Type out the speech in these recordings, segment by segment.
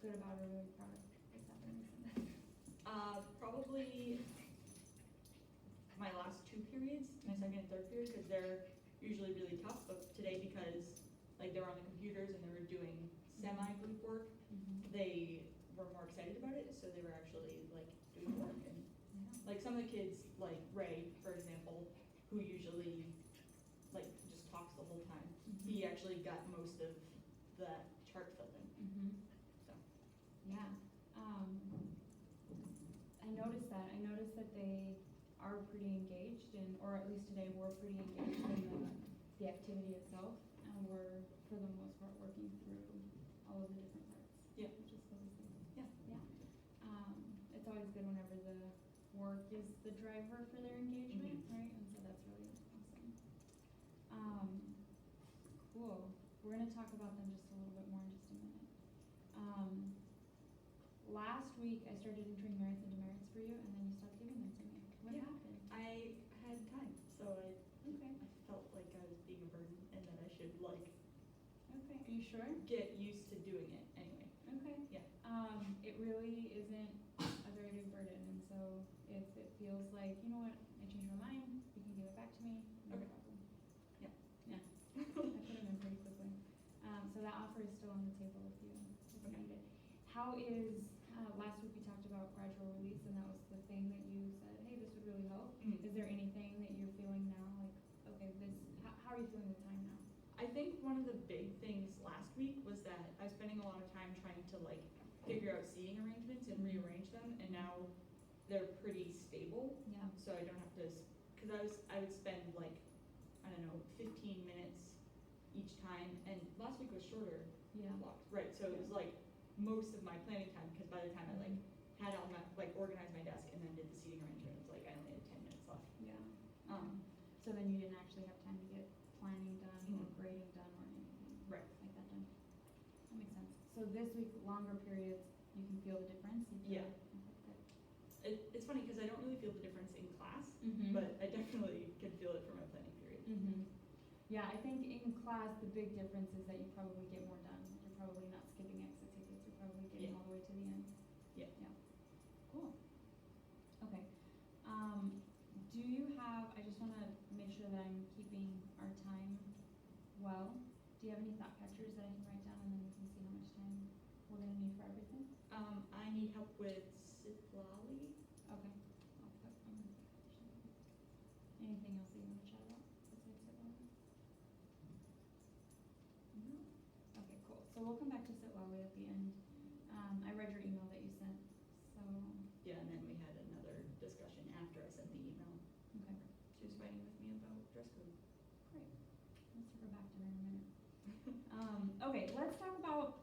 good about or really proud of that's happened recently? Probably my last two periods, my second and third period, because they're usually really tough, but today because like they were on the computers and they were doing semi-group work, they were more excited about it, so they were actually like doing work. And like some of the kids, like Ray, for example, who usually like just talks the whole time, he actually got most of the chart filled in. So Yeah. I noticed that. I noticed that they are pretty engaged in, or at least today were pretty engaged in the activity itself, and we're, for the most part, working through all of the different parts. Yeah. Which is focusing. yeah. Yeah. It's always good whenever the work is the driver for their engagement, right? And so that's really awesome. Cool. We're gonna talk about them just a little bit more in just a minute. Last week I started entering merits and demerits for you, and then you stopped giving them to me. What Yeah. happened? I had time, so Okay. I felt like I was being a burden and that I should like Okay. Are you sure? get used to doing it anyway. Okay. Yeah. It really isn't a very big burden, and so if it feels like, you know what, I changed my mind, you can give it back to me, no Okay. problem. Yeah. Yeah. I put them in pretty quickly. So that offer is still on the table if you Okay. need it. How is, last week we talked about gradual release, and that was the thing that you said, hey, this would really help. Is there anything that you're feeling now, like, okay, how are you feeling with time now? I think one of the big things last week was that I was spending a lot of time trying to like figure out seating arrangements and rearrange them, and now they're pretty stable. Yeah. So I don't have to, because I would spend like, I don't know, 15 minutes each time, and last week was shorter Yeah. blocks, right? So it was like most of my planning time, because by the time I like had all my, like organized my desk and then did the seating arrangement, it was like I only had 10 minutes left. Yeah. So So then you didn't actually have time to get planning done or Mhm. grading done or anything right. like that done. That makes sense. So this week, longer periods, you can feel the difference? You feel Yeah. Okay, It's funny because I don't really feel the difference in class, good. but I definitely can feel it for my planning period. Yeah, I think in class, the big difference is that you probably get more done. You're probably not skipping exit tickets. You're probably getting Yeah. all the way to the end. Yeah. Yeah. Cool. Okay. Do you have, I just want to make sure that I'm keeping our time well. Do you have any thought catchers that I can write down, and then we can see how much time we're going to need for everything? I need help with Sitlali. Okay. I'll put anything else that you want to chat about besides Sitlali? No? Okay, cool. So we'll come back to Sitlali at the end. I read your email that you sent, so, Yeah, and then we had another discussion after I sent the email. okay, She was fighting with me about dress code. great. Let's circle back to her in a minute. Okay, let's talk about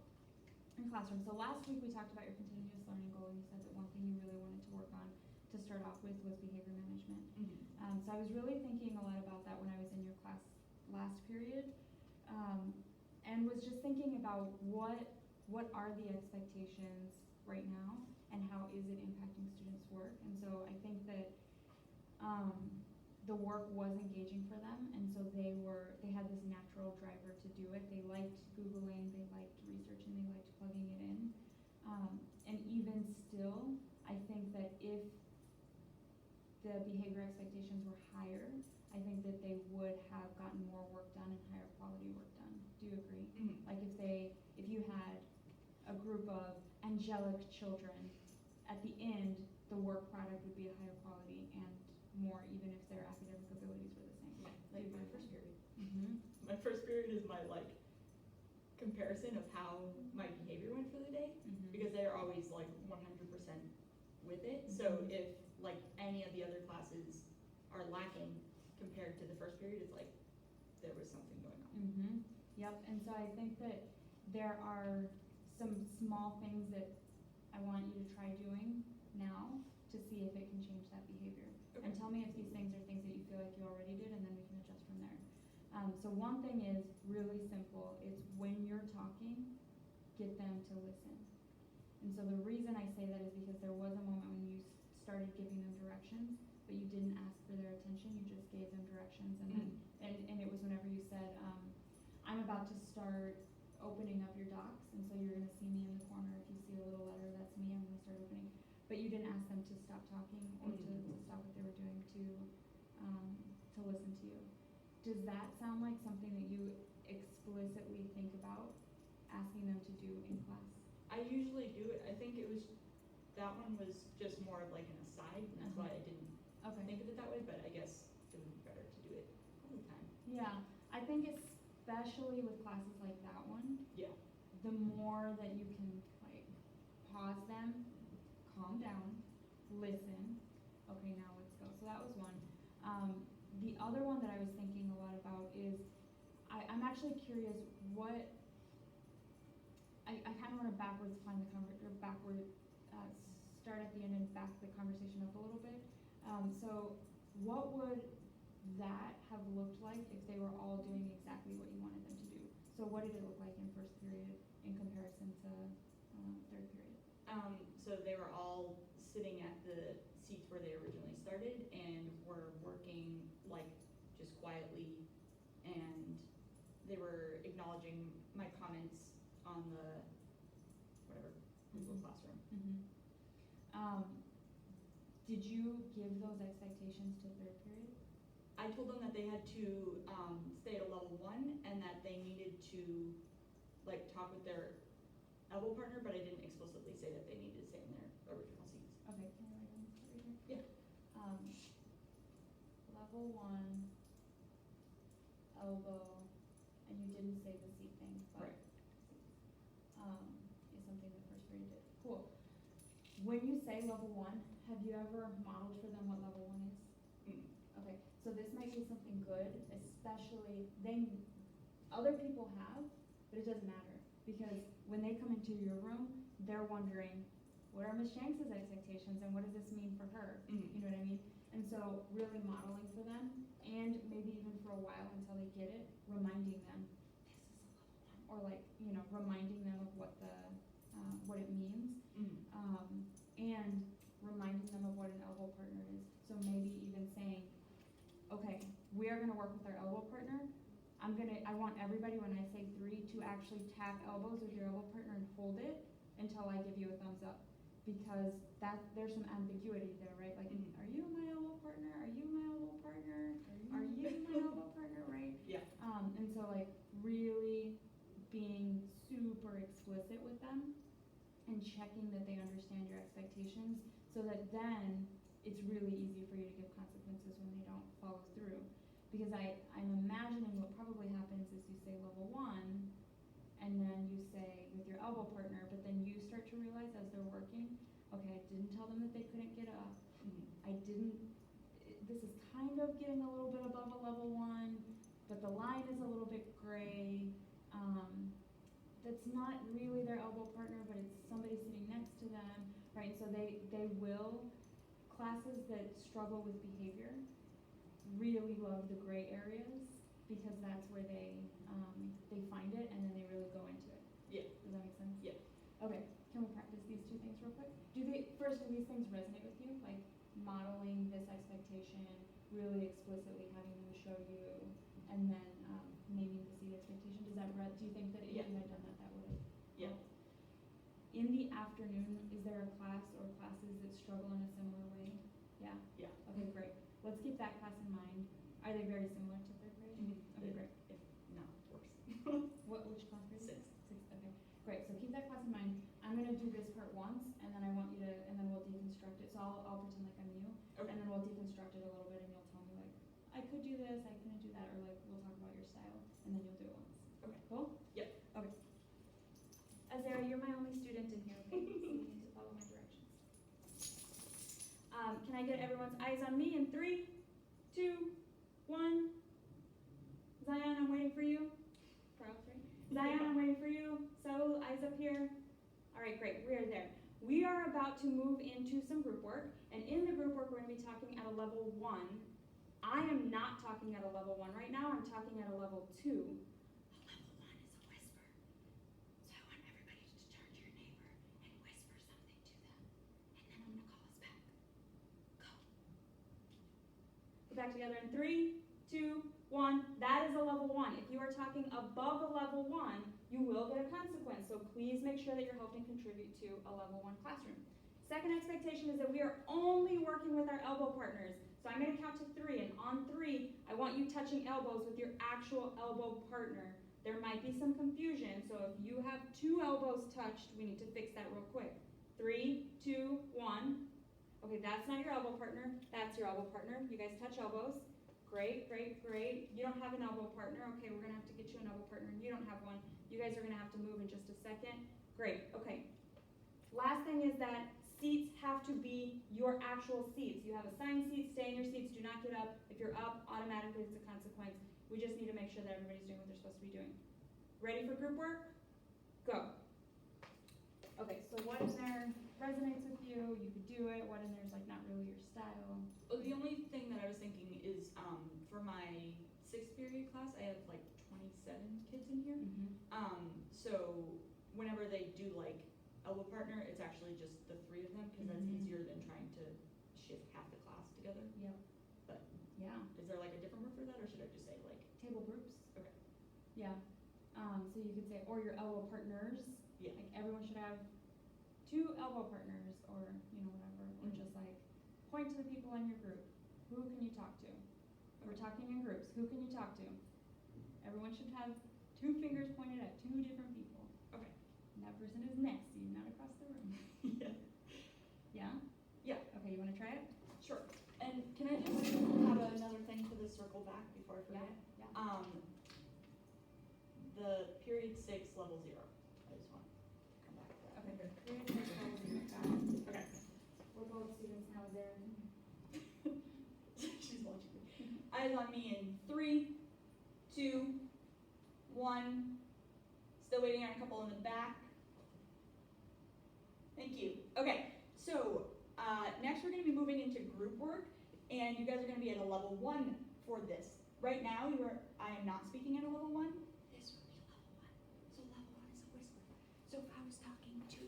in classroom. So last week we talked about your continuous learning goal, and you said that one thing you really wanted to work on to start off with was behavior management. So I was really thinking a lot about that when I was in your class last period, and was just thinking about what are the expectations right now, and how is it impacting students' work. And so I think that the work was engaging for them, and so they had this natural driver to do it. They liked Googling, they liked researching, they liked plugging it in. And even still, I think that if the behavior expectations were higher, I think that they would have gotten more work done and higher quality work done. Do you agree? Like if you had a group of angelic children, at the end, the work product would be a higher quality and more, even if their academic abilities were the same. Yeah, like my first period. Mm-hmm. My first period is my like comparison of how my behavior went for the day, because they're always like 100% with it. So if like any of the other classes are lacking compared to the first period, it's like there was something going on. Yep, and so I think that there are some small things that I want you to try doing now to see if it can change that behavior. Okay. And tell me if these things are things that you feel like you already did, and then we can adjust from there. So one thing is really simple. It's when you're talking, get them to listen. And so the reason I say that is because there was a moment when you started giving them directions, but you didn't ask for their attention. You just gave them directions, and then and it was whenever you said, I'm about to start opening up your docs, and so you're going to see me in the corner if you see asking them to do in class? I usually do it, I think it was, that one was just more of like an aside, and that's why I didn't Okay. think of it that way, but I guess it would be better to do it all the time. Yeah, I think especially with classes like that one, Yeah. the more that you can like pause them, calm down, listen. Okay, now let's go. So that was one. The other one that I was thinking a lot about is I'm actually curious what I kind of want to backwards plan the start at the end and back the conversation up a little bit. So what would that have looked like if they were all doing exactly what you wanted them to do? So what did it look like in first period in comparison to third period? So they were all sitting at the seats where they originally started and were working like just quietly, and they were acknowledging my comments on the whatever Google Classroom. Did you give those expectations to third period? I told them that they had to stay at a level 1 and that they needed to like talk with their elbow partner, but I didn't explicitly say that they needed to stay in their original seats. Okay, can I write them right here? Yeah. Level 1, elbow, and you didn't say the seat thing, but Right. is something the first period did. Cool. When you say level 1, have you ever modeled for them what level 1 is? Okay, so this might be something good, especially other people have, but it doesn't matter, because when they come into your room, they're wondering, what are Ms. Shanks' expectations and what does this mean for her? You know what I mean? And so really modeling for them, and maybe even for a while until they get it, reminding them, this is a level 1, or like, reminding them of what it means. And reminding them of what an elbow partner is. So maybe even saying, okay, we are gonna work with our elbow partner. I want everybody, when I say 3, to actually tap elbows with your elbow partner and hold it until I give you a thumbs up. Because there's some ambiguity there, right? Like, are you my elbow partner? Are you my elbow partner? Are you my elbow partner, right? Yeah. And so like really being super explicit with them and checking that they understand your expectations, so that then it's really easy for you to give consequences when they don't follow through. Because I'm imagining what probably happens is you say level 1, and then you say with your elbow partner, but then you start to realize as they're working, okay, I didn't tell them that they couldn't get up. This is kind of getting a little bit above a level 1, but the line is a little bit gray. That's not really their elbow partner, but it's somebody sitting next to them, right? So they will, classes that struggle with behavior really love the gray areas, because that's where they find it and then they really go into it. Yeah. Does that make sense? Yeah. Okay, can we practice these 2 things real quick? Do these things resonate with you? Like modeling this expectation, really explicitly having them show you, and then naming the seat expectation. Do you think that if you had done that would have? Yeah. In the afternoon, is there a class or classes that struggle in a similar way? Yeah? Yeah. Okay, great. Let's keep that class in mind. Are they very similar to third grade? Okay, great. If not worse. Which class grade? 6. 6, okay. Great, so keep that class in mind. I'm gonna do this part once, and then I want you to, and then we'll deconstruct it. So I'll pretend like I'm you. Okay. And then we'll deconstruct it a little bit, and you'll tell me like, I could do this, I couldn't do that, or like, we'll talk about your style, and then you'll do it once. Okay. Cool? Yep. Okay. Azara, you're my only student in here, okay? So you need to follow my directions. Can I get everyone's eyes on me in 3, 2, 1. Zion, I'm waiting for you. For all 3. Zion, I'm waiting for you. So, eyes up here. All right, great. We are there. We are about to move into some group work, and in the group work, we're going to be talking at a level 1. I am not talking at a level 1 right now. I'm talking at a level 2. A level 1 is a whisper. So I want everybody to turn to your neighbor and whisper something to them, and then I'm going to call us back. Go. Go back together in 3, 2, 1. That is a level 1. If you are talking above a level 1, you will get a consequence. So please make sure that you're helping contribute to a level 1 classroom. Second expectation is that we are only working with our elbow partners. So I'm going to count to 3, and on 3, I want you touching elbows with your actual elbow partner. There might be some confusion, so if you have 2 elbows touched, we need to fix that real quick. 3, 2, 1. Okay, that's not your elbow partner, that's your elbow partner. You guys touch elbows. Great, great, great. You don't have an elbow partner. Okay, we're gonna have to get you an elbow partner. You don't have one. You guys are gonna have to move in just a second. Great, okay. Last thing is that seats have to be your actual seats. You have assigned seats, stay in your seats, do not get up. If you're up, automatically it's a consequence. We just need to make sure that everybody's doing what they're supposed to be doing. Ready for group work? Go. Okay, so what in there resonates with you? You could do it. What in there's like not really your style? Well, the only thing that I was thinking is, for my 6th period class, I have like 27 kids in here. So whenever they do like elbow partner, it's actually just the 3 of them, because that's Mhm. easier than trying to shift half the class together. Yep. But Yeah. is there like a different word for that, or should I just say like, Table groups. okay, Yeah. So you could say, or your elbow partners. yeah, Like everyone should have 2 elbow partners, or whatever. Or Mhm. just like point to the people in your group. Who can you talk to? We're talking in groups. Who can you talk to? Everyone should have 2 fingers pointed at 2 different people. okay, And that person is next to you, not across the room. yeah, Yeah? Yeah. Okay, you wanna try it? sure. And can I just have another thing for the circle back before I forget? Yeah. The period 6, level 0. I just want to come back to that. Okay, good. Period six, level zero. Got it. Okay. We're both students now, is there? She's watching me. Eyes on me in 3, 2, 1. Still waiting on a couple in the back. Thank you. Okay, so next we're going to be moving into group work, and you guys are going to be at a level 1 for this. Right now, I am not speaking at a level 1. This would be level 1. So level 1 is a whisper. So if I was talking to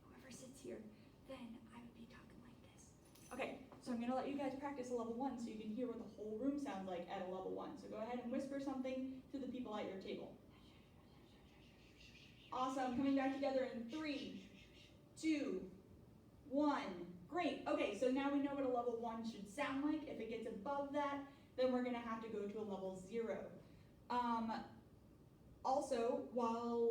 whoever sits here, then I would be talking like this. Okay, so I'm going to let you guys practice a level 1 so you can hear what the whole room sounds like at a level 1. So go ahead and whisper something to the people at your table. Awesome. Coming back together in 3, 2, 1. Great. Okay, so now we know what a level 1 should sound like. If it gets above that, then we're going to have to go to a level 0. Also, while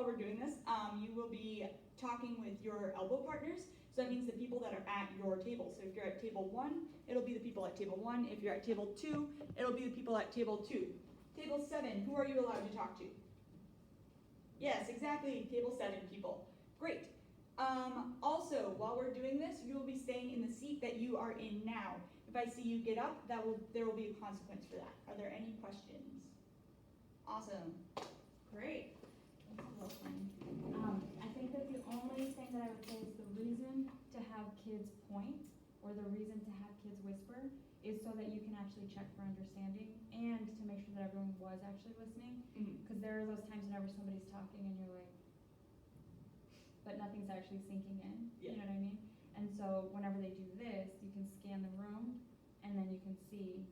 we're doing this, you will be talking with your elbow partners. So that means the people that are at your table. So if you're at table 1, it'll be the people at table 1. If you're at table 2, it'll be the people at table 2. Table 7, who are you allowed to talk to? Yes, exactly, table 7 people. Great. Also, while we're doing this, you will be staying in the seat that you are in now. If I see you get up, there will be a consequence for that. Are there any questions? Awesome. Great. That's a little fun. I think that the only thing that I would say is the reason to have kids point, or the reason to have kids whisper, is so that you can actually check for understanding and to make sure that everyone was actually listening. Because there are those times whenever somebody's talking and you're like, but nothing's actually sinking in. Yeah. You know what I mean? And so whenever they do this, you can scan the room and then you can see,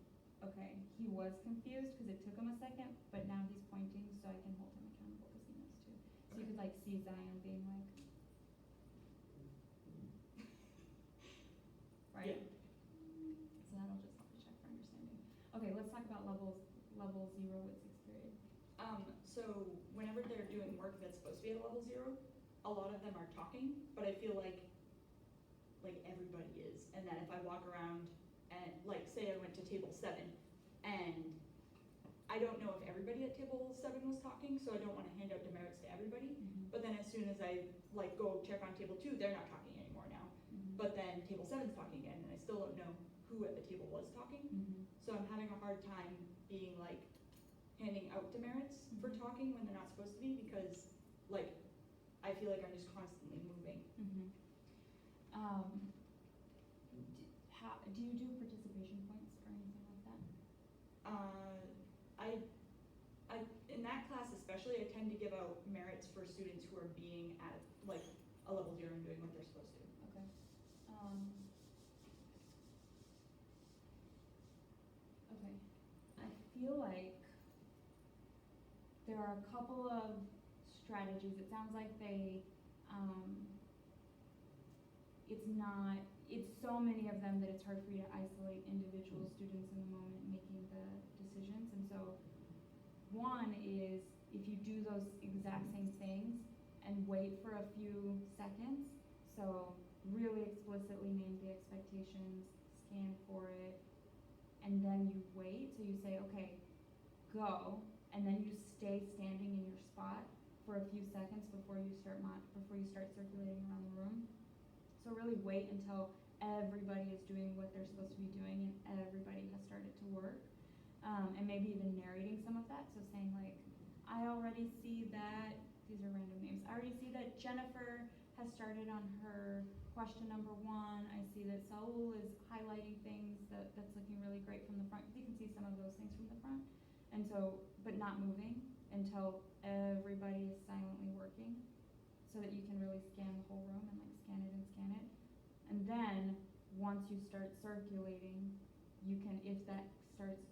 okay, he was confused because it took him a second, but now he's pointing, so I can hold him accountable because he knows too. So you could like see Zion being like, right? Yeah. So that'll just help you check for understanding. Okay, let's talk about level 0 with 6th period. So whenever they're doing work that's supposed to be at level 0, a lot of them are talking, but I feel like everybody is. And then if I walk around and like say I went to table 7 and I don't know if everybody at table 7 was talking, so I don't want to hand out demerits to everybody. But then as soon as I like go check on table 2, they're not talking anymore now. But then table 7's talking again, and I still don't know who at the table was talking. So I'm having a hard time being like handing out demerits for talking when they're not supposed to be, because like I feel like I'm just constantly moving. Do you do participation points or anything like that? I in that class especially, I tend to give out merits for students who are being at like a level 0 and doing what they're supposed to. Okay. Okay. I feel like there are a couple of strategies. It sounds like it's so many of them that it's hard for you to isolate individual students in the moment making the decisions. And so one is if you do those exact same things and wait for a few seconds, so really explicitly name the expectations, scan for it, and then you wait, so you say, okay, go, and then you stay standing in your spot for a few seconds before you start circulating around the room. So really wait until everybody is doing what they're supposed to be doing and everybody has started to work. And maybe even narrating some of that, so saying like, I already see that, these are random names, I already see that Jennifer has started on her question number 1, I see that Saul is highlighting things that's looking really great from the front, you can see some of those things from the front, and so, but not moving until everybody is silently working, so that you can really scan the whole room and like scan it, and then, once you start circulating, you can, if that starts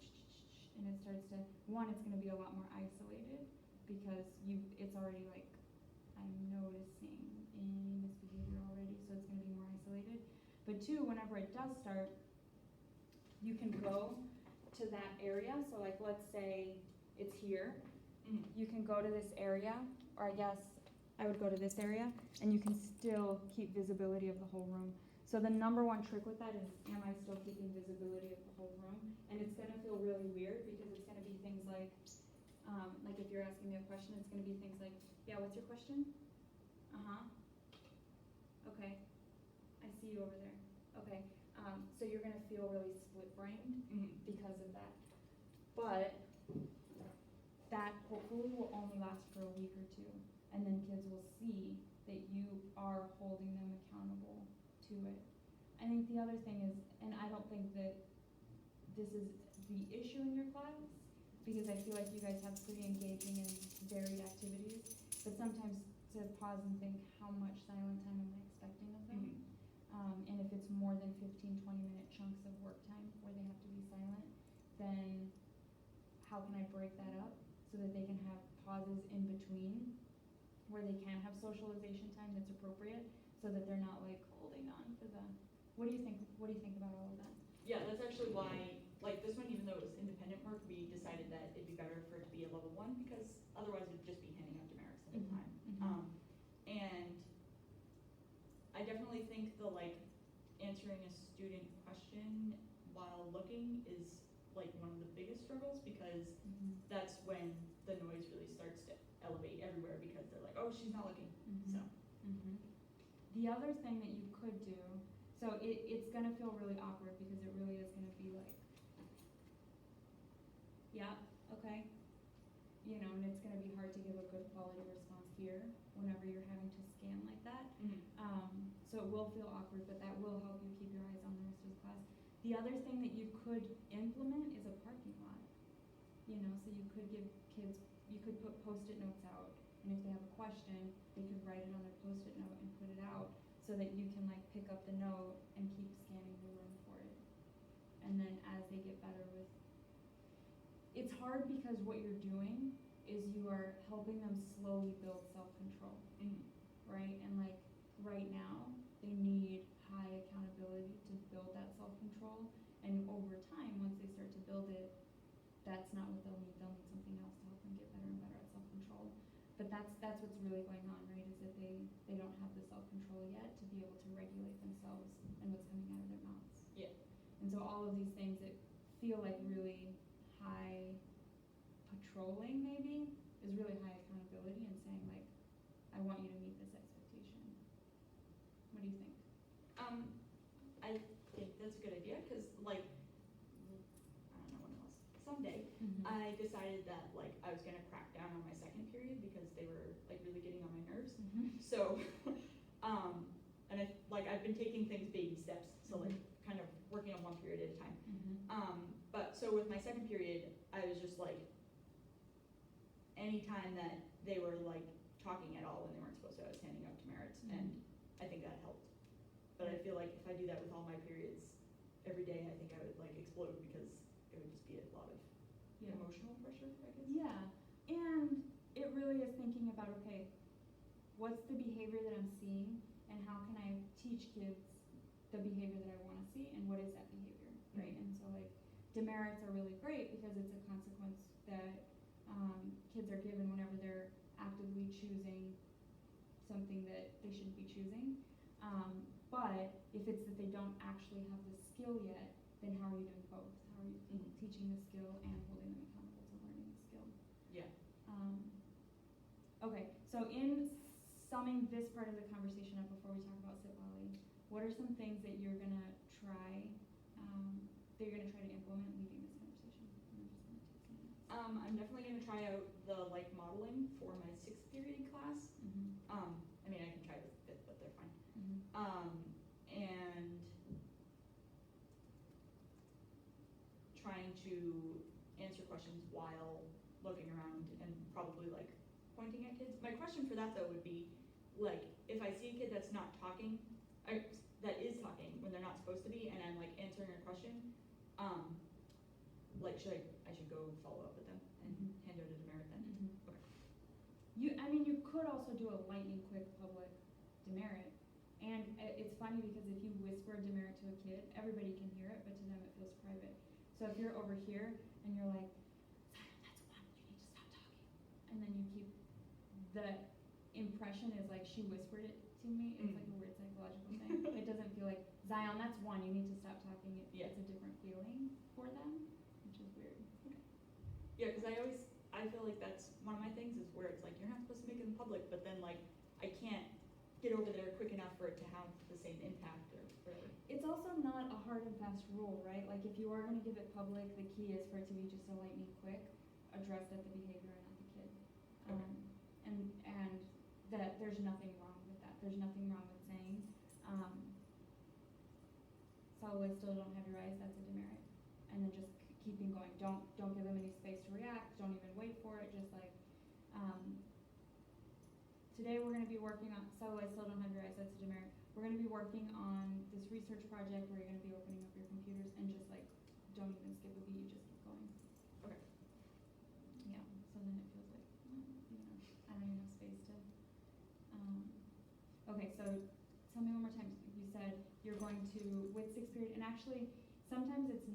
and it starts to, one, it's gonna be a lot more isolated because it's already like, I'm noticing any misbehavior already, so it's gonna be more isolated. But two, whenever it does start, you can go to that area, so like let's say it's here, you can go to this area, or I guess I would go to this area, and you can still keep visibility of the whole room. So the number 1 trick with that is, am I still keeping visibility of the whole room? And it's gonna feel really weird because it's gonna be things like if you're asking me a question, it's gonna be things like, yeah, what's your question? Okay, I see you over there. Okay, so you're gonna feel really split-brained because of that. But that hopefully will only last for a week or 2, and then kids will see that you are holding them accountable to it. I think the other thing is, and I don't think that this is the issue in your class, because I feel like you guys have pretty engaging and varied activities, but sometimes to pause and think, how much silent time am I expecting of them? And if it's more than 15-20-minute chunks of work time where they have to be silent, then how can I break that up so that they can have pauses in between where they can have socialization time that's appropriate, so that they're not like holding on for the, what do you think about all of that? Yeah, that's actually why, like this one, even though it was independent work, we decided that it'd be better for it to be a level 1 because otherwise it'd just be handing out demerits the whole time. And I definitely think the like answering a student question while looking is like one of the biggest struggles, because that's when the noise really starts to elevate everywhere because they're like, oh, she's not looking. So the other thing that you could do, so it's gonna feel really awkward because it really is gonna be like, yeah, okay, you know, and it's gonna be hard to give a good quality response here whenever you're having to scan like that. So it will feel awkward, but that will help you keep your eyes on the rest of the class. The other thing that you could implement is a parking lot. You know, so you could give kids, you could put Post-it notes out, and if they have a question, they could write it on their Post-it note and put it out, so that you can like pick up the note and keep scanning the room for it. And then as they get better with, it's hard because what you're doing is you are helping them slowly build self-control, right? And like right now, they need high accountability to build that self-control, and over time, once they start to build it, that's not what they'll need something else to help them get better and better at self-control. But that's what's really going on, right, is that they don't have the self-control yet to be able to regulate themselves and what's coming out of their mouths. Yeah. And so all of these things that feel like really high patrolling maybe is really high accountability and saying like, I want you to meet this expectation. What do you think? I think that's a good idea, because like, I don't know when it was, someday, I decided that like I was gonna crack down on my second period because they were like really getting on my nerves. So, and I've been taking things baby steps, so like kind of working on one period at a time. But so with my second period, I was just like, anytime that they were like talking at all when they weren't supposed to, I was handing out demerits, and I think that helped. But I feel like if I do that with all my periods every day, I think I would like explode, because it would just be a lot of emotional pressure, I guess. Yeah, and it really is thinking about, okay, what's the behavior that I'm seeing, and how can I teach kids the behavior that I want to see, and what is that behavior, right? And so like demerits are really great because it's a consequence that kids are given whenever they're actively choosing something that they shouldn't be choosing. But if it's that they don't actually have the skill yet, then how are you doing both? How are you teaching the skill and holding them accountable to learning the skill? Yeah. Okay, so in summing this part of the conversation up before we talk about Sit Valley, what are some things that you're gonna try, to implement leading this conversation? And I'm just gonna take some notes. I'm definitely gonna try out the like modeling for my 6th period class. I mean, I can try the 5th, but they're fine. And trying to answer questions while looking around and probably like pointing at kids. My question for that though would be, like, if I see a kid that's not talking, that is talking when they're not supposed to be, and I'm like answering a question, like I should go follow up with them and hand out a demerit then? Okay. You could also do a lightning quick public demerit, and it's funny because if you whisper a demerit to a kid, everybody can hear it, but to them it feels private. So if you're over here and you're like, Zion, that's 1, you need to stop talking, and then you keep, the impression is like she whispered it to me. It's like a weird psychological thing. It doesn't feel like, Zion, that's 1, you need to stop talking. Yeah. It's a different feeling for them, which is weird. Yeah, because I feel like that's one of my things is where it's like, you're not supposed to make it in public, but then like, I can't get over there quick enough for it to have the same impact or whatever. It's also not a hard and fast rule, right? Like if you are going to give it public, the key is for it to be just a lightning quick, addressed at the behavior and not the kid. And that there's nothing wrong with that. There's nothing wrong with saying, so I still don't have your eyes, that's a demerit. And then just keeping going. Don't give them any space to react. Don't even wait for it. Just like, today we're going to be working on, so I still don't have your eyes, that's a demerit. We're going to be working on this research project where you're going to be opening up your computers, and just like, don't even skip a beat, you just keep going. Okay. Yeah, so then it feels like, I don't even have space to, okay, so tell me one more time. You said you're going to, with 6th period, and actually, sometimes it's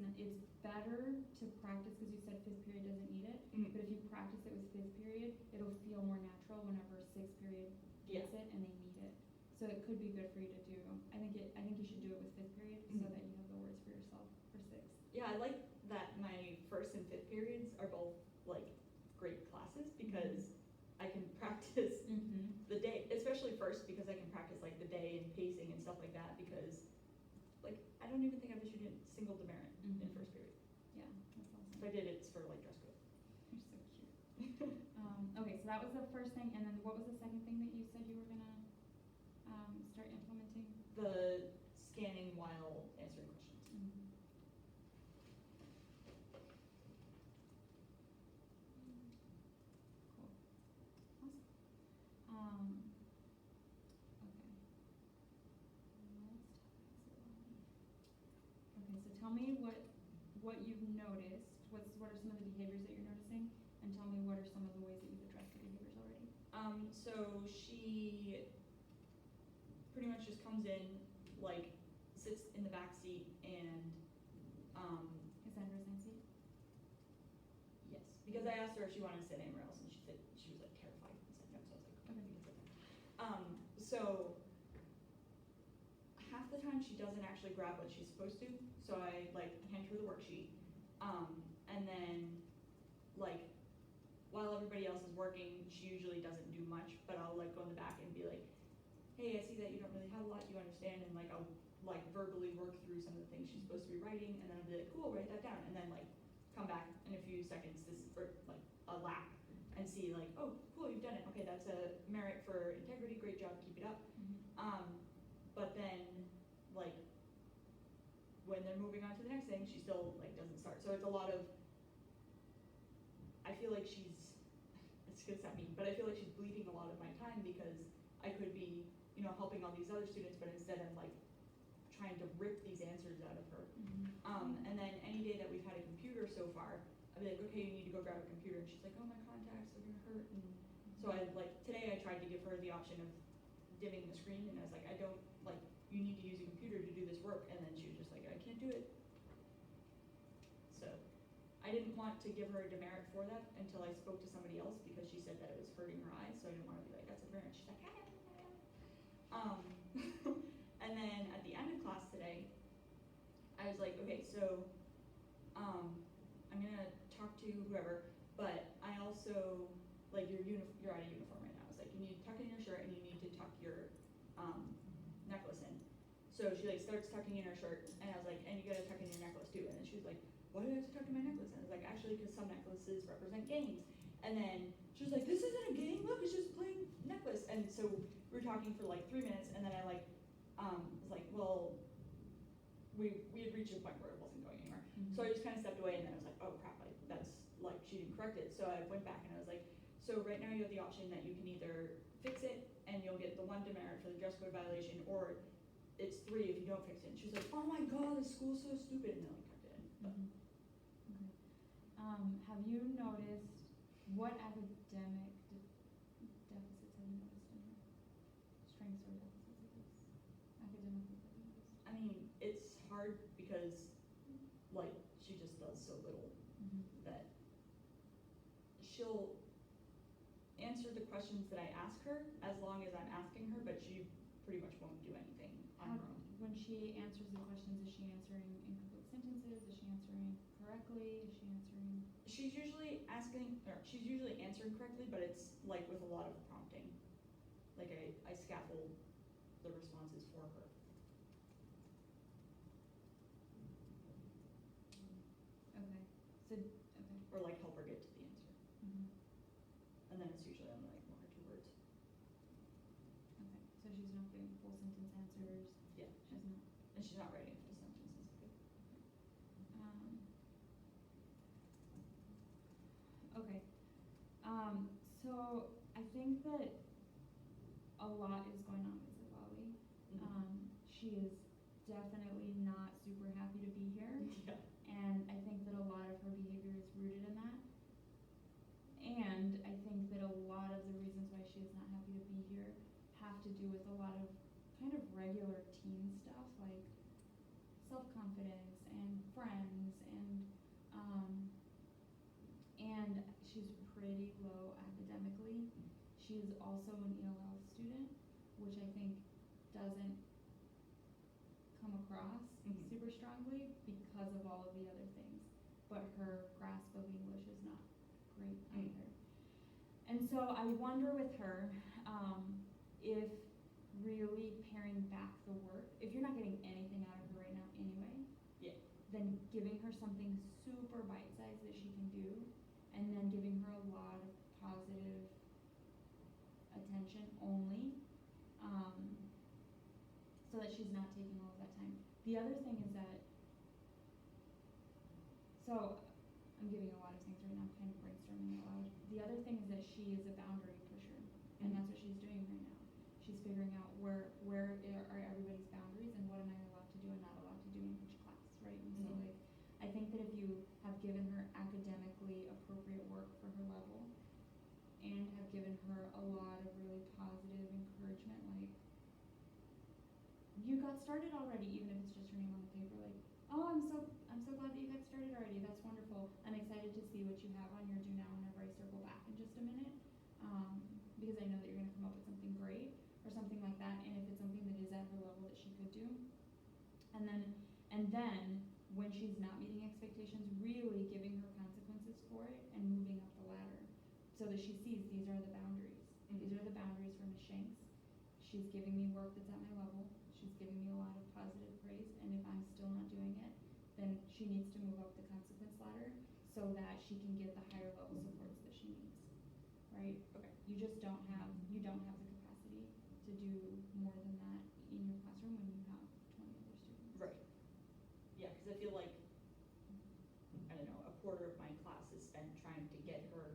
better to practice, because you said 5th period doesn't need it, but if you practice it with 5th period, it'll feel more natural whenever 6th period gets it and they need it. So it could be good for you to do. I think you should do it with 5th period so that you have the words for yourself for 6th. Yeah, I like that my 1st and 5th periods are both like great classes because I can practice the day, especially 1st because I can practice like the day and pacing and stuff like that, because like I don't even think I've issued a single demerit in 1st period. Yeah, that's awesome. If I did, it's for like dress code. You're so cute. Okay, so that was the first thing, and then what was the second thing that you said you were gonna start implementing? The scanning while answering questions. Cool. Awesome. Okay. Okay, so tell me what you've noticed. What are some of the behaviors that you're noticing, and tell me what are some of the ways that you've addressed the behaviors already. So she pretty much just comes in, like sits in the back seat and Is Sandra Sansi? yes, because I asked her if she wanted to sit anywhere else, and she said she was like terrified and said no. So I was like, okay, you can sit there. So half the time she doesn't actually grab what she's supposed to. So I like hand her the worksheet, and then like while everybody else is working, she usually doesn't do much, but I'll like go in the back and be like, hey, I see that you don't really have a lot, do you understand? And like I'll like verbally work through some of the things she's supposed to be writing, and then I'll be like, cool, write that down, and then like come back in a few seconds or like a lap and see like, oh, cool, you've done it. Okay, that's a merit for integrity, great job, keep it up. But then like when they're moving on to the next thing, she still like doesn't start. So it's a lot of, I feel like she's, it's gonna sound mean, but I feel like she's bleeding a lot of my time because I could be, helping all these other students, but instead I'm like trying to rip these answers out of her. And then any day that we've had a computer so far, I'd be like, okay, you need to go grab a computer, and she's like, oh, my contacts are gonna hurt. And so I like, today I tried to give her the option of dimming the screen, and I was like, I don't, like, you need to use a computer to do this work, and then she was just like, I can't do it. So I I didn't want to give her a demerit for that until I spoke to somebody else because she said that it was hurting her eyes, so I didn't want to be like, that's a demerit. She's like, and then at the end of class today, I was like, okay, so, I'm gonna talk to whoever, but I also, like, you're out of uniform right now. It's like, you need to tuck in your shirt and you need to tuck your, necklace in. So she like starts tucking in her shirt, and I was like, and you gotta tuck in your necklace too. And then she was like, why do I have to tuck in my necklace? And I was like, actually, because some necklaces represent games. And then she was like, this isn't a game, look, it's just a plain necklace. And so we were talking for like 3 minutes, and then I like, was like, well, we had reached a point where it wasn't going anywhere. So I just kind of stepped away, and then I was like, oh crap, like that's, like, she didn't correct it. So I went back and I was like, so right now you have the option that you can either fix it and you'll get the 1 demerit for the dress code violation, or it's 3 if you don't fix it. And she was like, oh my god, this school's so stupid, and then like tucked it in. But Okay. Have you noticed, what academic deficits have you noticed in her? Strengths or deficits, I guess, academically have you noticed? I mean, it's hard because like she just does so little that she'll answer the questions that I ask her as long as I'm asking her, but she pretty much won't do anything on her own. When she answers the questions, is she answering incomplete sentences? Is she answering correctly? Is she answering? She's usually answering correctly, but it's like with a lot of prompting. Like I scaffold the responses for her. Okay. So, okay. Or like help her get to the answer. Mm-hmm. And then it's usually only like 1 or 2 words. Okay. So she's not giving full sentence answers. Yeah. She's not. And she's not writing full sentences. Okay. So I think that a lot is going on with Zilali. She is definitely not super happy to be here. Yeah. And I think that a lot of her behavior is rooted in that. And I think that a lot of the reasons why she is not happy to be here have to do with a lot of kind of regular teen stuff, like self-confidence and friends, and she's pretty low academically. She's also an ELL student, which I think doesn't come across super strongly because of all of the other things, but her grasp of English is not great either. And so I wonder with her, if really paring back the work, if you're not getting anything out of her right now anyway, Yeah. then giving her something super bite-sized that she can do, and then giving her a lot of positive attention only, so that she's not taking all of that time. The other thing is that, so I'm giving a lot of things right now, I'm kind of brainstorming out loud. The other thing is that she is a boundary pusher, and that's what she's doing right now. She's figuring out where are everybody's boundaries and what am I allowed to do and not allowed to do in each class, right? And so like, I think that if you have given her academically appropriate work for her level and have given her a lot of really positive encouragement, like, you got started already, even if it's just your name on the paper, like, oh, I'm so glad that you got started already, that's wonderful. I'm excited to see what you have on your do now whenever I circle back in just a minute, because I know that you're gonna come up with something great or something like that, and if it's something that is at her level that she could do. And then when she's not meeting expectations, really giving her consequences for it and moving up the ladder so that she sees these are the boundaries. These are the boundaries for Ms. Shanks. She's giving me work that's at my level. She's giving me a lot of positive praise, and if I'm still not doing it, then she needs to move up the consequence ladder so that she can get the higher level supports that she needs, right? Okay. You don't have the capacity to do more than that in your classroom when you have 20 other students. Right. Yeah, because I feel like, I don't know, a quarter of my class is spent trying to get her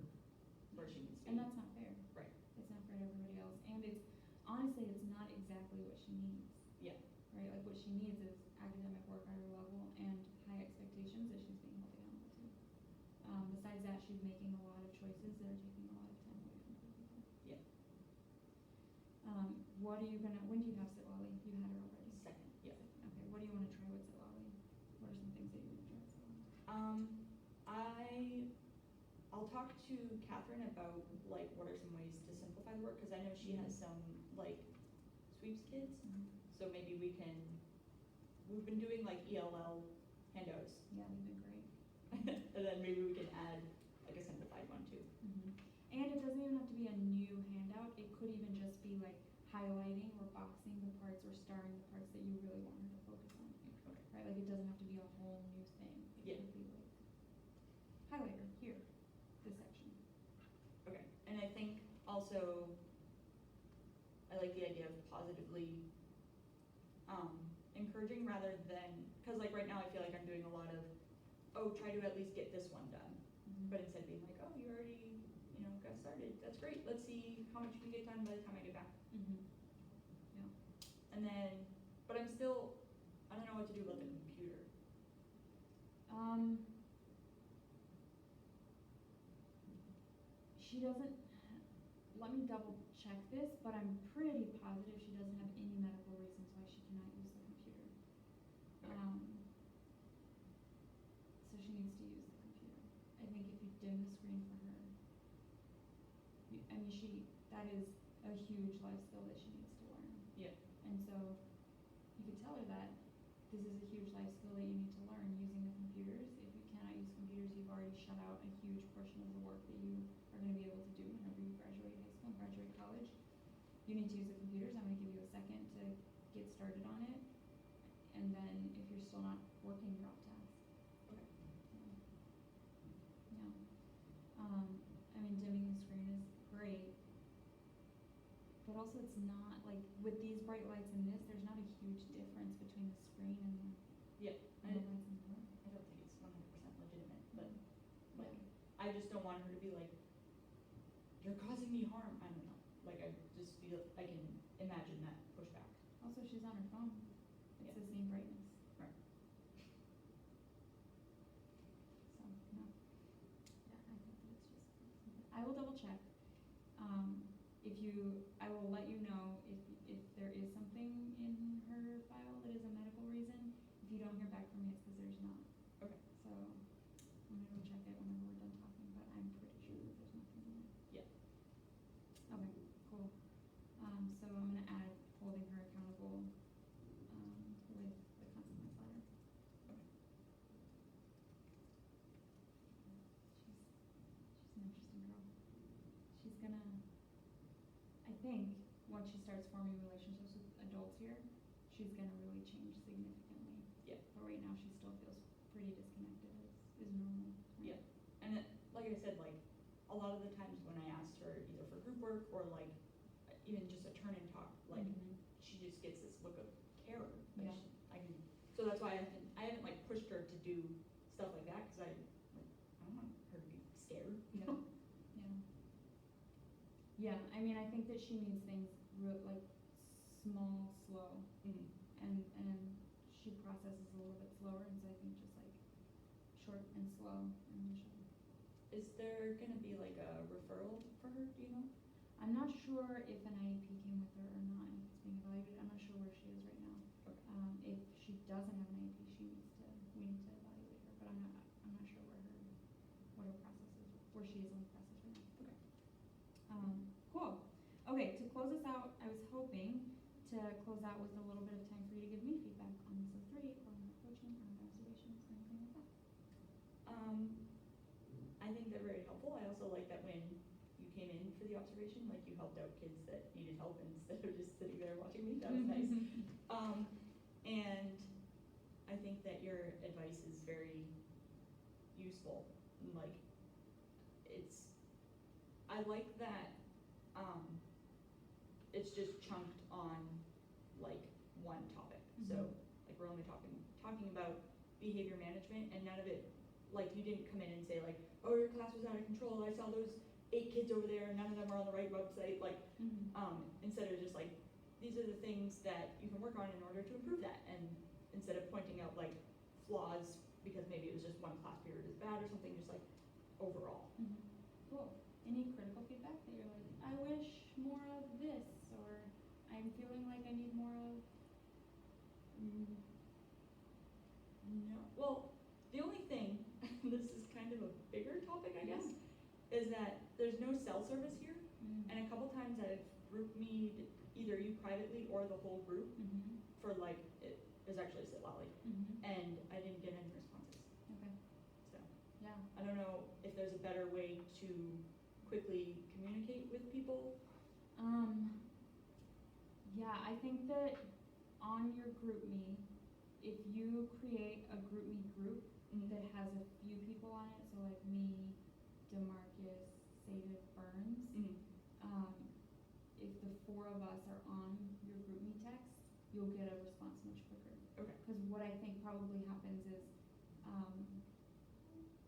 where she needs to be. And that's not fair. Right. It's not fair to everybody else, and it's honestly, it's not exactly what she needs. Yeah. Right, like what she needs is academic work at her level and high expectations that she's being held accountable to. Besides that, she's making a lot of choices that are taking a lot of time away from other people. Yeah. When do you have Sitlali? You had her already. Second, yeah. Okay, what do you want to try with Sitlali? What are some things that you want to try with Sitlali? I'll talk to Catherine about like what are some ways to simplify the work, cause I know she has some like sweeps kids, so maybe we've been doing like ELL handouts, Yeah, they've been great. and then maybe we can add like a simplified one too. And it doesn't even have to be a new handout, it could even just be like highlighting or boxing the parts or starring the parts that you really want her to focus on, Okay. right? Like it doesn't have to be a whole new thing. Yeah. It could be like, highlighter, here, this section. Okay, and I think also, I like the idea of positively, encouraging rather than, cause like right now I feel like I'm doing a lot of, oh, try to at least get this one done. But instead being like, oh, you already, got started, that's great, let's see how much you can get done by the time I get back. Yeah. And then, but I'm still, I don't know what to do about the computer. She doesn't, let me double check this, but I'm pretty positive she doesn't have any medical reasons why she cannot use the computer. Okay. So she needs to use the computer. I think if you dim the screen for her, that is a huge life skill that she needs to learn. Yeah. And so you could tell her that this is a huge life skill that you need to learn using the computers. If you cannot use computers, you've already shut out a huge portion of the work that you are going to be able to do whenever you graduate high school and graduate college. You need to use the computers. I'm going to give you a second to get started on it. And then if you're still not working, drop task. Okay. Yeah. I mean, dimming the screen is great. But also it's not, like, with these bright lights in this, there's not a huge difference between the screen and the, Yeah, and the lights in the room. I don't think it's 100% legitimate, but like, Yeah. I just don't want her to be like, you're causing me harm, I don't know. Like, I just feel, I can imagine that pushback. Also, she's on her phone. It's Yeah. the same brightness. Right. So, no. Yeah, I think that it's just, I will double check. I will let you know if there is something in her file that is a medical reason. If you don't hear back from me, it's because there's not. Okay. So, I'm gonna go check it whenever we're done talking, but I'm pretty sure that there's nothing in there. Yeah. Okay, cool. So I'm gonna add holding her accountable, with the consequence letter. Okay. She's an interesting girl. She's gonna, I think, once she starts forming relationships with adults here, she's gonna really change significantly. Yeah. But right now, she still feels pretty disconnected, is normal. Right? Yeah. And it, like I said, like, a lot of the times when I asked her either for group work or like, even just a turn and talk, like, she just gets this look of care. Like Yeah. So that's why I haven't like pushed her to do stuff like that, cause I don't want her to be scared, Yeah. Yeah, I mean, I think that she needs things like small, slow, and she processes a little bit slower, and so I think just like short and slow initially. Is there gonna be like a referral for her, do you know? I'm not sure if an IEP came with her or not, if it's being evaluated. I'm not sure where she is right now. Okay. If she doesn't have an IEP, we need to evaluate her, but I'm not sure what her process is, where she is in the process right now. Okay. Cool. Okay, to close us out, I was hoping to close out with a little bit of time for you to give me feedback on this 03, or on the coaching, or on the observations, or anything like that. I think they're very helpful. I also like that when you came in for the observation, like you helped out kids that needed help instead of just sitting there watching me. That was nice. And I think that your advice is very useful. And like, I like that, it's just chunked on like one topic. So like we're only talking about behavior management, and none of it, like you didn't come in and say like, oh, your class was out of control, I saw those 8 kids over there, none of them are on the right website, like, instead of just like, these are the things that you can work on in order to improve that, and instead of pointing out like flaws because maybe it was just one class period is bad or something, just like overall. Cool. Any critical feedback that you're like, I wish more of this, or I'm feeling like I need more of? No. Well, the only thing, this is kind of a bigger topic, I guess, is that there's no cell service here. Mm. And a couple times I've group me'd either you privately or the whole group Mhm. for like, it was actually Sitlali, Mhm. and I didn't get any responses. Okay. So Yeah. I don't know if there's a better way to quickly communicate with people. Yeah, I think that on your group me, if you create a group me group that has a few people on it, so like me, DeMarcus, Sadie, Burns, Mhm. if the four of us are on your group me text, you'll get a response much quicker. Okay. Because what I think probably happens is,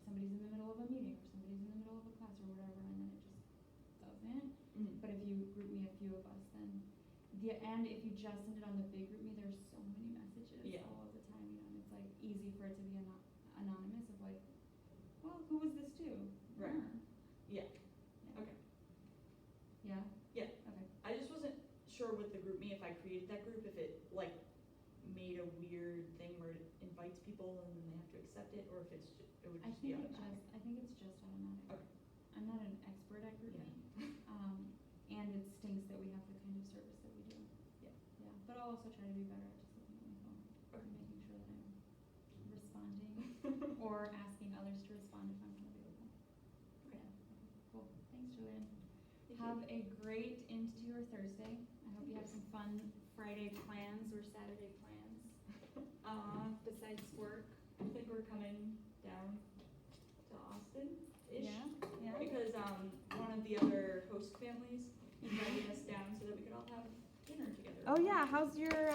somebody's in the middle of a meeting, or somebody's in the middle of a class or whatever, and then it just doesn't. Mhm. But if you group me a few of us, then, and if you just send it on the big group me, there's so many messages Yeah. all of the time, you know, and it's like easy for it to be anonymous of like, well, who was this to? Right. Yeah. Yeah. Okay. Yeah? Yeah. Okay. I just wasn't sure with the group me, if I created that group, if it like made a weird thing where it invites people and then they have to accept it, or if it's it would I just be think automatic. I think it's just automatic. Okay. I'm not an expert at group me, and it stinks that we have the kind of service that we do. Yeah. Yeah, but I'll also try to be better at just looking at my phone Okay. and making sure that I'm responding or asking others to respond if I'm not available. Okay. Yeah, okay, cool. Thanks, Julian. Thank Have you. a great into your Thursday. I hope you have some fun Friday plans or Saturday plans besides work. I think we're coming down to Austin-ish. Yeah. Because one of the other host families invited us down so that we could all have dinner together. Oh yeah, how's your